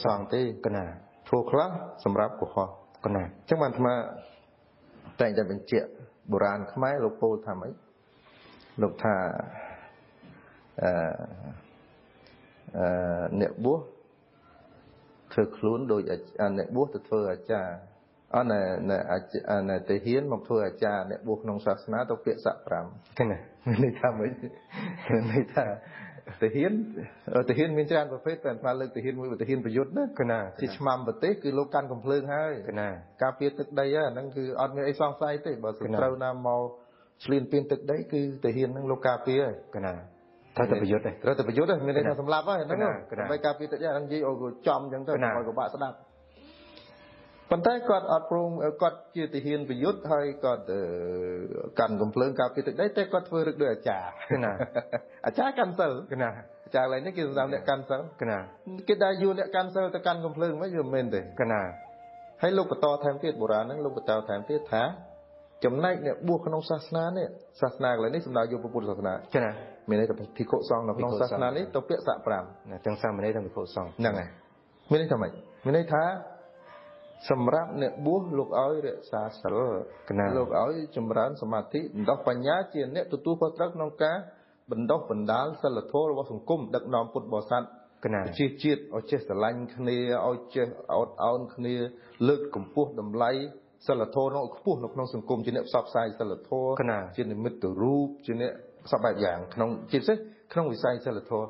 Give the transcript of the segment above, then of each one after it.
song tí cái nào thua class sầm rạp của họ cái nào chắc bạn mà tạiจะเป็นเจียโบราณខ្មែរលោកពោលថាម៉េចលោកថាអ្នកបួសធ្វើខ្លួនដូចអ្នកបួសទៅធ្វើអាចារ្យណែទៅហ៊ានមកធ្វើអាចារ្យអ្នកបួសក្នុងសាសនាទៅពាក្យស័ក្តិ5 cái nào នេះថាម៉េចនេះថាទៅហ៊ានមានច្រើនប្រភេទតែថាលើកទៅហ៊ានមួយទៅហ៊ានប្រយុទ្ធណា cái nào ជាឆ្មាំប្រទេសគឺលោកកាន់កំភ្លើងហើយ cái nào ការពារទឹកដីហ្នឹងគឺអត់មានអីសង្ស័យទេបើសត្រូវណាមកឆ្លៀនពៀនទឹកដីគឺទៅហ៊ានហ្នឹងលោកការពារហើយ cái nào thôi tậpយុទ្ធទេត្រូវតែប្រយុទ្ធហ្នឹងមានន័យថាសម្លាប់ហើយហ្នឹងដើម្បីការពារទឹកដីហ្នឹងនិយាយឲ្យចំអញ្ចឹងទៅឲ្យពិបាកស្ដាប់ប៉ុន្តែគាត់អត់ព្រមគាត់ជាទាហានប្រយុទ្ធហើយគាត់កាន់កំភ្លើងការពារទឹកដីតែគាត់ធ្វើរឹកដោយអាចារ្យ cái nào អាចារ្យកាន់សិល cái nào អាចារ្យឡើយនេះគេសម្រាប់អ្នកកាន់សិល cái nào គេដែរយួរអ្នកកាន់សិលទៅកាន់កំភ្លើងមិនវាមិនមែនទេ cái nào ហើយលោកបន្តថែមទៀតបុរាណហ្នឹងលោកបន្តថែមទៀតថាចំណែកអ្នកបួសក្នុងសាសនានេះសាសនាកន្លែងនេះសំដៅយកពុទ្ធសាសនា cái nào មានន័យថាភិក្ខុសង្ឃនៅក្នុងសាសនានេះទៅពាក្យស័ក្តិ5 ទាំងសាមណេរទាំងភិក្ខុសង្ឃ ហ្នឹងហើយមានន័យថាម៉េចមានន័យថាសម្រាប់អ្នកបួសលោកឲ្យរក្សាសិលលោកឲ្យចម្រើនសមាធិបណ្ដោះបញ្ញាជាអ្នកទទួលខុសត្រូវក្នុងការបណ្ដោះបណ្ដាលសិលធម៌របស់សង្គមដឹកនាំពុទ្ធបរិស័ទប្រជាជាតិឲ្យចេះស្រឡាញ់គ្នាឲ្យចេះអត់ឱនគ្នាលើកកម្ពស់តម្លៃសិលធម៌នោះឲ្យខ្ពស់នៅក្នុងសង្គមជាអ្នកផ្សព្វផ្សាយសិលធម៌ជានិមិត្តរូបជាអ្នកសពបែបយ៉ាងក្នុងជាពិសេសក្នុងវិស័យសិលធម៌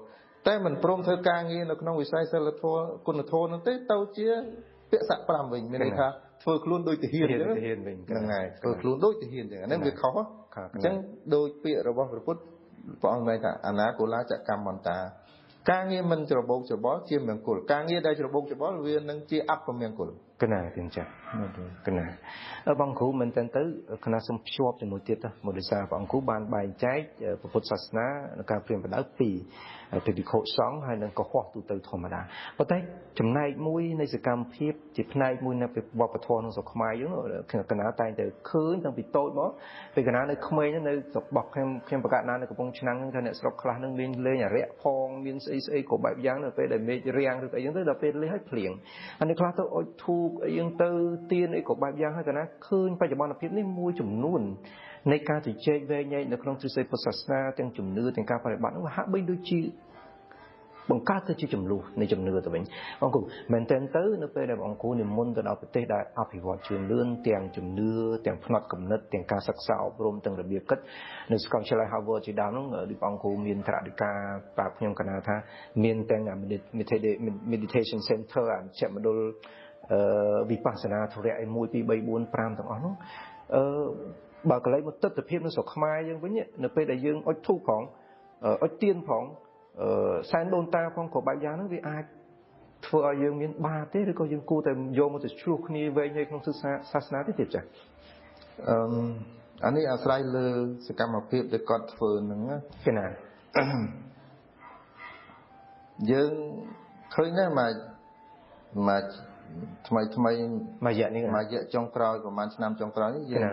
តែមិនព្រមធ្វើការងារនៅក្នុងវិស័យសិលធម៌គុណធម៌នោះទេទៅជាពាក្យស័ក្តិ5វិញមានន័យថាធ្វើខ្លួនដូចទាហានអញ្ចឹងហ្នឹងហើយធ្វើខ្លួនដូចទាហានអញ្ចឹងអានេះវាខុសអញ្ចឹងដូចពាក្យរបស់ព្រះពុទ្ធព្រះអង្គមានថាអនាគលាចកម្មន្តាការងារមិនច្របូកច្របល់ជាមង្គលការងារដែលច្របូកច្របល់វានឹងជាអពមង្គល cái nào tiềnចាcái nào បងគ្រូមិនតែទៅគណៈសំភ្ជាប់ជាមួយទៀតមកដោយសារបងគ្រូបានបែងចែកពុទ្ធសាសនាការព្រានបដៅពីភិក្ខុសង្ឃហើយនិងកុហកទូទៅធម្មតាប៉ុន្តែចំណែកមួយនៃសកម្មភាពជាផ្នែកមួយនៃវប្បធម៌ក្នុងស្រុកខ្មែរយើងគណៈតែងតែឃើញតាំងពីតូចមកពេលគណៈនៅក្មេងនៅស្រុករបស់ខ្ញុំប្រកាសណានៅកំពង់ឆ្នាំងថាអ្នកស្រុកខ្លះនឹងមានលេងអរិយផងមានស្អីក៏បែបយ៉ាងនៅពេលដែលមេឃរាំងឬអីយ៉ាងទៅដល់ពេលលេងឲ្យភ្លៀងហើយអ្នកខ្លះទៅអុជធូបអីយ៉ាងទៅទៀនអីក៏បែបយ៉ាងហើយគណៈឃើញបច្ចុប្បន្នភាពនេះមួយចំនួននៃការជជែកវែងញែកនៅក្នុងទ្រឹស្ដីពុទ្ធសាសនាទាំងជំនឿទាំងការបប្រតិបត្តិនោះហាក់បីដូចជាបង្កើតទៅជាចំនួននៃជំនឿទៅវិញបងគ្រូមែនតើទៅនៅពេលដែលបងគ្រូនិមន្តទៅដល់ប្រទេសដែលអភិវឌ្ឍជឿនលឿនទាំងជំនឿទាំងផ្នត់គំនិតទាំងការសិក្សាអប់រំទាំងរបៀបគិតនៅសាកលវិទ្យាល័យ Harvard ជាដើមនោះដូចបងគ្រូមានត្រាធិការប្រាប់ខ្ញុំកណាថាមានទាំង meditation center អញ្ចឹងមណ្ឌលវិបស្សនាធរៈឯ1 2 3 4 5ទាំងអស់នោះបើកន្លែងមកទស្សនវិជ្ជានៅស្រុកខ្មែរយើងវិញនៅពេលដែលយើងអុជធូបផងអុជទៀនផងសែនដូនតាផងក៏បែបយ៉ាងហ្នឹងវាអាចធ្វើឲ្យយើងមានបាបទេឬក៏យើងគួរតែយកមកទៅឆ្លោះគ្នាវែងញែកក្នុងសាសនាទេទៀតចា៎អានេះអាស្រ័យលើសកម្មភាពដែលគាត់ធ្វើហ្នឹងគេណាយើងឃើញដែរមកថ្មីមករយៈនេះមករយៈចុងក្រោយប្រហែលឆ្នាំចុងក្រោយនេះយើង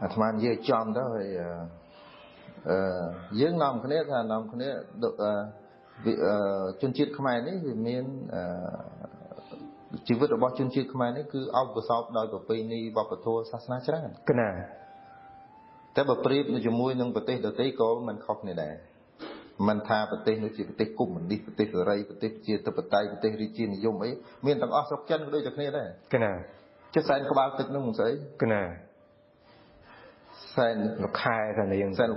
អាត្មានិយាយចំទៅហើយយើងនាំគ្នាថានាំគ្នាជនជាតិខ្មែរនេះវាមានជីវិតរបស់ជនជាតិខ្មែរនេះគឺអបអរសាទដោយប្រពៃណីវប្បធម៌សាសនាច្រើនកណាតែបើប្រៀបជាមួយនឹងប្រទេសដទៃក៏មិនខុសគ្នាដែរមិនថាប្រទេសនោះជាប្រទេសកុម្មុយនីសប្រទេសសេរីប្រទេសជាធិបតេយ្យប្រទេសរាជានិយមអីមានទាំងអស់ស្រុកចិនក៏ដូចតែគ្នាដែរកណាចេះសែនក្បាលទឹកនោះមិនស្អីកណាសែនលោកខែថាយើងសែន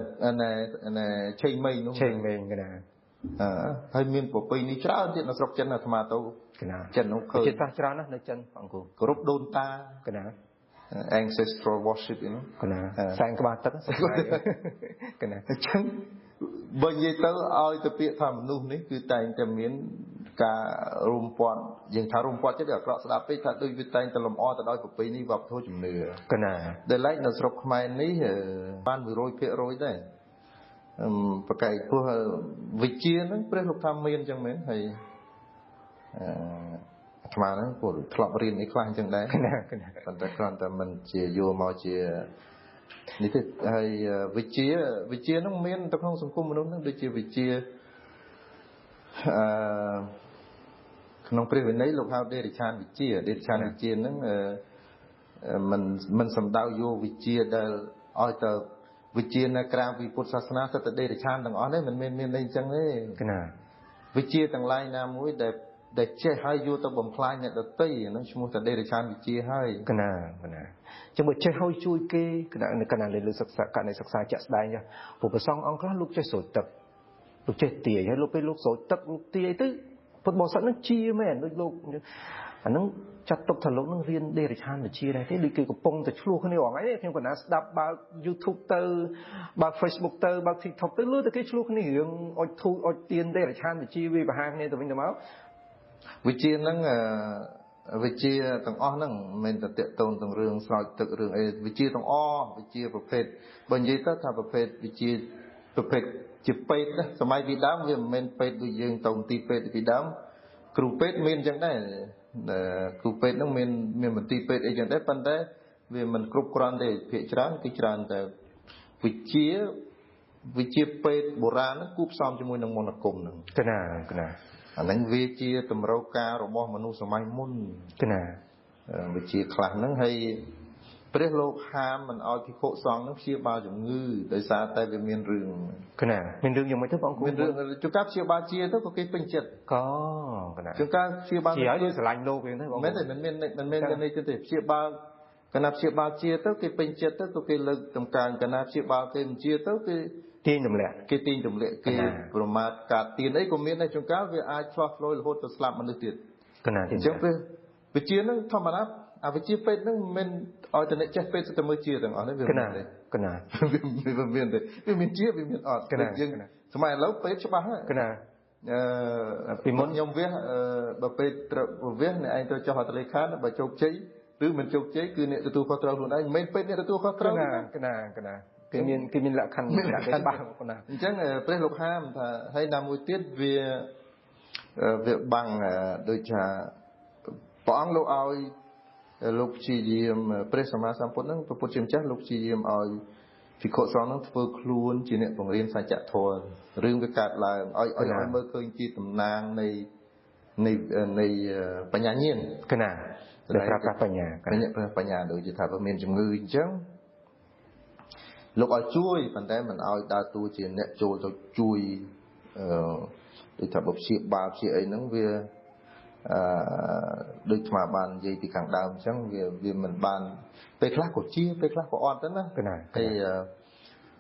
ណែឆេងម៉េងនោះឆេងម៉េងកណាហើយមានប្រពៃណីច្រើនទៀតនៅស្រុកចិនអាត្មាទៅកណាចិននោះឃើញជាសាសច្រើនណាស់នៅចិនបងគ្រូគោរពដូនតាកណាancestral worship កណាសែនក្បាលទឹកកណាអញ្ចឹងបើនិយាយទៅឲ្យទៅពាក្យថាមនុស្សនេះគឺតែងតែមានការរួមព័ន្ធយើងថារួមព័ន្ធចិត្តអាក្រក់ស្ដាប់ពេកថាដូចវាតែងតែលំអទៅដោយប្រពៃណីវប្បធម៌ជំនឿកណាដែលឡែកនៅស្រុកខ្មែរនេះបាន 100% ដែរប្រកែកព្រោះវិជាហ្នឹងព្រះលោកថាមានអញ្ចឹងមែនហើយអាត្មាហ្នឹងព្រោះធ្លាប់រៀនអីខ្លះអញ្ចឹងដែរកណាប៉ុន្តែគ្រាន់តែមិនជាយកមកជានេះទេហើយវិជាហ្នឹងមាននៅក្នុងសង្គមមនុស្សហ្នឹងដូចជាវិជា ក្នុងព្រះវិន័យលោកហៅដេរិឆានវិជាហ្នឹងមិនសំដៅយកវិជាដែលឲ្យទៅវិជានៅក្រៅពីពុទ្ធសាសនាសិតតែដេរិឆានទាំងអស់នេះមិនមានន័យអញ្ចឹងទេណាវិជាទាំងឡាយណាមួយដែលចេះឲ្យយកទៅបំផ្លាញអ្នកដទៃហ្នឹងឈ្មោះតែដេរិឆានវិជាហើយកណាចឹងបើចេះឲ្យជួយគេកណាលើសិក្សាករណីសិក្សាជាក់ស្ដែងព្រោះព្រះសង្ឃអង្គខ្លះលោកចេះស្រោចទឹកលោកចេះទាយហើយលោកពេលលោកស្រោចទឹកលោកទាយទៅពុទ្ធបរិស័ទនឹងជាមែនដូចលោកអាហ្នឹងចាត់ទុកថាលោកនឹងរៀនដេរិឆានវិជាដែរទេដូចគេកំពុងតែឆ្លោះគ្នារងថ្ងៃនេះខ្ញុំកណាស្ដាប់បើក YouTube ទៅបើក Facebook ទៅបើក TikTok ទៅលើតែគេឆ្លោះគ្នារឿងអុចធូចអុចទៀនដេរិឆានវិជាវាបហាគ្នាទៅវិញទៅមកវិជាហ្នឹងវិជាទាំងអស់ហ្នឹងមិនមែនតែតកតូនទាំងរឿងស្រោចទឹករឿងអីវិជាទាំងអស់វិជាប្រភេទបើនិយាយទៅថាប្រភេទវិជាប្រភេទជាពេទ្យណាសម័យពីដើមវាមិនមែនពេទ្យដូចយើងទៅទីពេទ្យពីដើមគ្រូពេទ្យមានអញ្ចឹងដែរគ្រូពេទ្យហ្នឹងមានមន្ទីរពេទ្យអីចឹងដែរប៉ុន្តែវាមិនគ្រប់គ្រាន់ទេភាគច្រើនគឺច្រើនតែវិជាពេទ្យបុរាណហ្នឹងគូផ្សំជាមួយនឹងមន្តអាគមហ្នឹងកណាអាហ្នឹងវាជាតម្រូវការរបស់មនុស្សសម័យមុនកណាវិជាខ្លះហ្នឹងហើយព្រះលោកហាមមិនឲ្យភិក្ខុសង្ឃនឹងព្យាបាលជំងឺដោយសារតែវាមានរឿងកណាមានរឿងយ៉ាងម៉េចទៅបងគ្រូមានរឿងជួនកាលព្យាបាលជាទៅក៏គេពេញចិត្តក៏កណាជួនកាលព្យាបាលជាឲ្យស្រឡាញ់លោកវិញទៅបងមិនមែនន័យទេព្យាបាលកណាព្យាបាលជាទៅគេពេញចិត្តទៅក៏គេលើកតម្កើងកណាព្យាបាលគេមិនជាទៅគេទាញទម្លាក់គេប្រមាថការទាញអីក៏មានដែរជួនកាលវាអាចឆ្លោះឆ្លយរហូតទៅស្លាប់មនុស្សទៀតកណាអញ្ចឹងព្រះវិជានឹងធម្មតាអាវិជាពេទ្យហ្នឹងមិនឲ្យតែអ្នកចេះពេទ្យសិតតែមើលជាទាំងអស់នេះវាមិនទេកណាវាមានទេវាមានជាវាមានអត់យើងសម័យឥឡូវពេទ្យច្បាស់ហើយកណាពីមុនខ្ញុំវាបើពេទ្យត្រូវវាអ្នកឯងត្រូវចុះអត្តលេខាបើជោគជ័យឬមិនជោគជ័យគឺអ្នកទទួលខុសត្រូវខ្លួនឯងមិនមែនពេទ្យអ្នកទទួលខុសត្រូវកណាគេមានលក្ខខណ្ឌច្បាស់កណាអញ្ចឹងព្រះលោកហាមថាហើយណាមួយទៀតវាបាំងដូចថាព្រះអង្គលោកឲ្យលោកព្យាយាមព្រះសម្មាសម្ពុទ្ធហ្នឹងព្រះពុទ្ធជាម្ចាស់លោកព្យាយាមឲ្យភិក្ខុសង្ឃហ្នឹងធ្វើខ្លួនជាអ្នកបង្រៀនសច្ចធម៌រឿងវាកើតឡើងឲ្យមើលឃើញជាតំណាងនៃបញ្ញាញាណកណាដែលប្រាប់ថាបញ្ញាដូចជាថាបើមានជំងឺអញ្ចឹងលោកឲ្យជួយប៉ុន្តែមិនឲ្យដើរតួជាអ្នកចូលទៅជួយដូចថាបើព្យាបាលព្យាអីហ្នឹងវាដូចស្មាបាននិយាយពីខាងដើមអញ្ចឹងវាមិនបានពេលខ្លះក៏ជាពេលខ្លះក៏អត់ទៅណាហើយ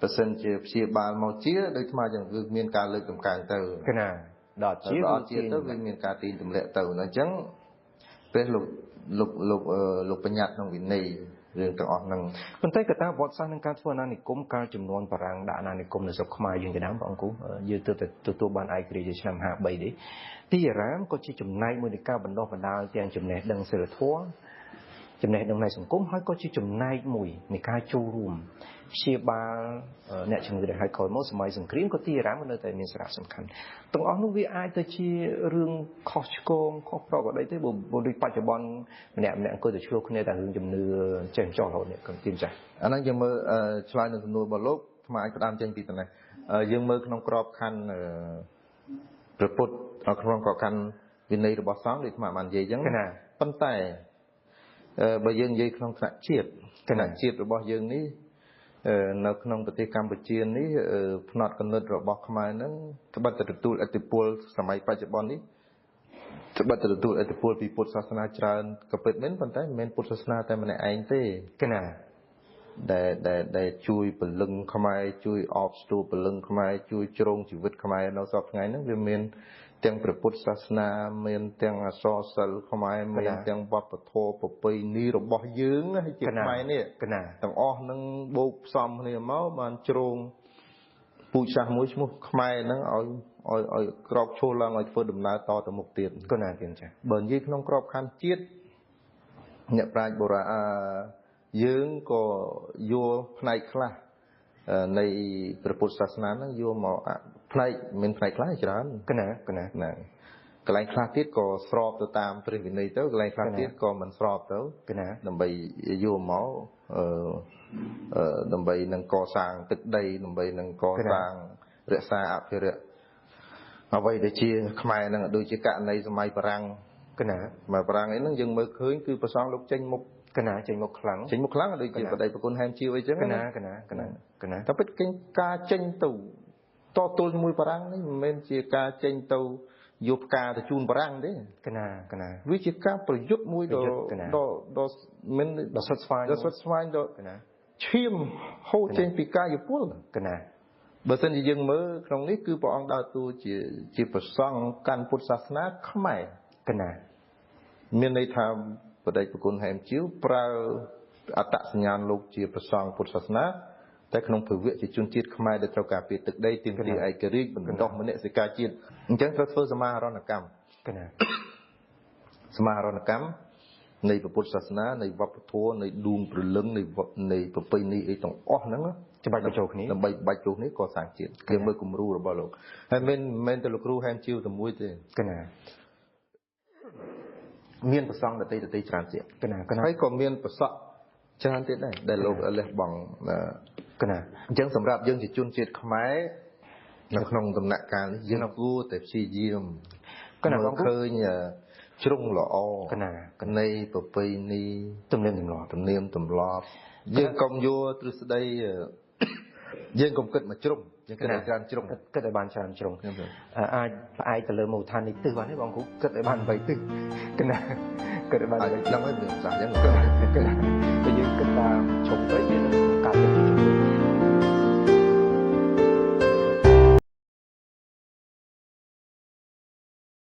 បើសិនជាព្យាបាលមកជាដូចស្មាចឹងគឺមានការលើកតម្កើងទៅកណាដល់ជាទៅវាមានការទាញទម្លាក់ទៅអញ្ចឹងពេលលោកបញ្ញត្តិក្នុងវិន័យរឿងទាំងអស់ហ្នឹងប៉ុន្តែកត្តាវត្តសាស្ត្រនឹងការធ្វើអាណានិគមកាលចំនួនបារាំងដាក់អាណានិគមនៅស្រុកខ្មែរយើងជាដើមបងគ្រូយើងទើបតែទទួលបានឯករាជ្យឆ្នាំ53នេះទីអារាមក៏ជាចំណែកមួយនៃការបណ្ដុះបណ្ដាលទាំងចំណេះដឹងសិលធម៌ចំណេះដឹងនៃសង្គមហើយក៏ជាចំណែកមួយនៃការចូលរួមព្យាបាលអ្នកជំងឺដែលហើយក្រោយមកសម័យសង្គ្រាមក៏ទីអារាមនៅតែមានសារៈសំខាន់ទាំងអស់នោះវាអាចទៅជារឿងខុសឆ្គងខុសប្រក្រតីទេបើដូចបច្ចុប្បន្នម្នាក់អង្គុយទៅឆ្លោះគ្នាតែរឿងជំនឿចេះចោះរហូតនេះក៏ទៀមចាស់អាហ្នឹងយើងមើលឆ្លើយនឹងសំណួររបស់លោកថ្មអាចផ្ដើមចេញពីតំណេះយើងមើលក្នុងក្របខ័ណ្ឌព្រះពុទ្ធក្នុងក្របខ័ណ្ឌវិន័យរបស់សង្ឃដូចថ្មបាននិយាយអញ្ចឹងប៉ុន្តែបើយើងនិយាយក្នុងថ្នាក់ជាតិរបស់យើងនេះនៅក្នុងប្រទេសកម្ពុជានេះផ្នត់គំនិតរបស់ខ្មែរហ្នឹងត្បិតតែទទួលឥទ្ធិពលសម័យបច្ចុប្បន្ននេះត្បិតតែទទួលឥទ្ធិពលពីពុទ្ធសាសនាច្រើនក៏ពិតមែនប៉ុន្តែមិនមែនពុទ្ធសាសនាតែម្នាក់ឯងទេកណាដែលជួយពលឹងខ្មែរជួយអបស្ទូពលឹងខ្មែរជួយជ្រងជីវិតខ្មែរនៅសពថ្ងៃហ្នឹងវាមានទាំងព្រះពុទ្ធសាសនាមានទាំងអក្សរសិល្ប៍ខ្មែរមានទាំងវប្បធម៌ប្រពៃណីរបស់យើងហើយជាខ្មែរនេះទាំងអស់ហ្នឹងបូកផ្សំគ្នាមកបានជ្រងពូជសាសន៍មួយឈ្មោះខ្មែរហ្នឹងឲ្យក្របឈរឡើងឲ្យធ្វើដំណើរតទៅមុខទៀតគណាទៀតចា៎បើនិយាយក្នុងក្របខ័ណ្ឌជាតិអ្នកប្រាជ្ញបុរាណយើងក៏យកផ្នែកខ្លះនៃព្រះពុទ្ធសាសនាហ្នឹងយកមកផ្នែកមានផ្នែកខ្លះច្រើនកន្លែងខ្លះទៀតក៏ស្របទៅតាមព្រះវិន័យទៅកន្លែងខ្លះទៀតក៏មិនស្របទៅដើម្បីយកមកដើម្បីនឹងកសាងទឹកដីដើម្បីនឹងកសាងរក្សាអភិរក្សអ្វីដែលជាខ្មែរហ្នឹងដូចជាករណីសម័យបារាំង កណា mà parang ấy nó dừng mới khơi cứ pasang lục chênh mục កណាចេញមកខ្លាំង chênh mục lắng rồi chỉ vào đây của con ham chiêu ấy chứ កណាកណា tapi cái ca chênh tàu to tôi mùi parang đấy men chỉ ca chênh tàu dục ca từ chun parang đấy កណា vì chỉ caประยุทธ์mùi đồ đồ men ដល់សុតស្វាយ đồ xuất xoay đồ កណា chiêm hô chênh pi ca dục pul កណា បើសិនជាយើងមើលក្នុងនេះគឺព្រះអង្គដើរតួជាប្រសង់កាន់ពុទ្ធសាសនាខ្មែរ កណា មានន័យថាបដិប្រគុណហែមជីវប្រើអត្តសញ្ញាណលោកជាប្រសង់ពុទ្ធសាសនាតែក្នុងភវៈជាជនជាតិខ្មែរដែលត្រូវការពារទឹកដីទាមទារឯករាជ្យបណ្ដោះមនសិការជាតិអញ្ចឹងត្រូវធ្វើសមាហរណកម្ម កណា សមាហរណកម្មនៃពុទ្ធសាសនានៃវប្បធម៌នៃដួងព្រលឹងនៃប្រពៃណីអីទាំងអស់ហ្នឹង ច្បាច់បញ្ចូលគ្នា ដើម្បីបាច់ចូលនេះក៏សាងជាតិយើងមើលគំរូរបស់លោកហើយមិនតែលោកគ្រូហែមជីវតែមួយទេ កណា មានប្រសង់ដតីច្រើនទៀត កណា ហើយក៏មានប្រសក់ច្រើនទៀតដែរដែលលោកលះបង់ កណា អញ្ចឹងសម្រាប់យើងជាជនជាតិខ្មែរនៅក្នុងដំណាក់កាលនេះយើងគួរតែព្យាយាម កណា ឃើញជ្រុងល្អ កណា នៃប្រពៃណី ទំនៀមទម្លាប់ យើងកុំយកទ្រឹស្ដីយើងកុំគិតមកជ្រុងយើងគិតឲ្យច្រើនជ្រុង គិតឲ្យបានច្រើនជ្រុងអាចផ្អែកទៅលើមូលដ្ឋាននៃទិសបានទេបងគ្រូគិតឲ្យបាន3ទិសកណាគិតឲ្យបាន3ទិស ដឹងហើយមានប្រសាសន៍អញ្ចឹង កណាតែយើងគិតតាមជ្រុងទៅយើងនឹងកាត់ទៅជាជំនួ